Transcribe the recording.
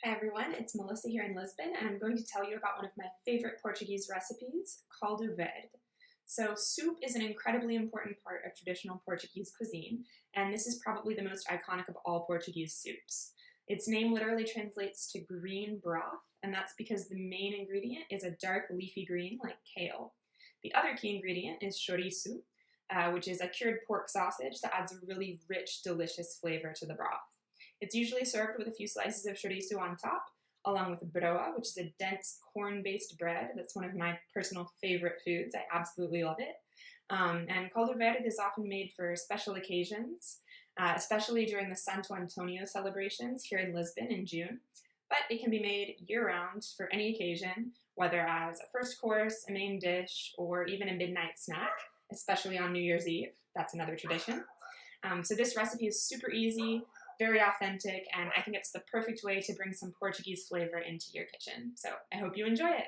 Hi everyone, it's Melissa here in Lisbon, and I'm going to tell you about one of my favorite Portuguese recipes, caldo verde. So soup is an incredibly important part of traditional Portuguese cuisine, and this is probably the most iconic of all Portuguese soups. Its name literally translates to green broth, and that's because the main ingredient is a dark leafy green like kale. The other key ingredient is chouriço, which is a cured pork sausage that adds a really rich, delicious flavor to the broth. It's usually served with a few slices of chorizo on top, along with broa, which is a dense corn-based bread. That's one of my personal favorite foods. I absolutely love it. And caldo verde is often made for special occasions, especially during the Santo Antonio celebrations here in Lisbon in June. But it can be made year-round for any occasion, whether as a first course, a main dish, or even a midnight snack, especially on New Year's Eve. That's another tradition. So this recipe is super easy, very authentic, and I think it's the perfect way to bring some Portuguese flavor into your kitchen. So I hope you enjoy it.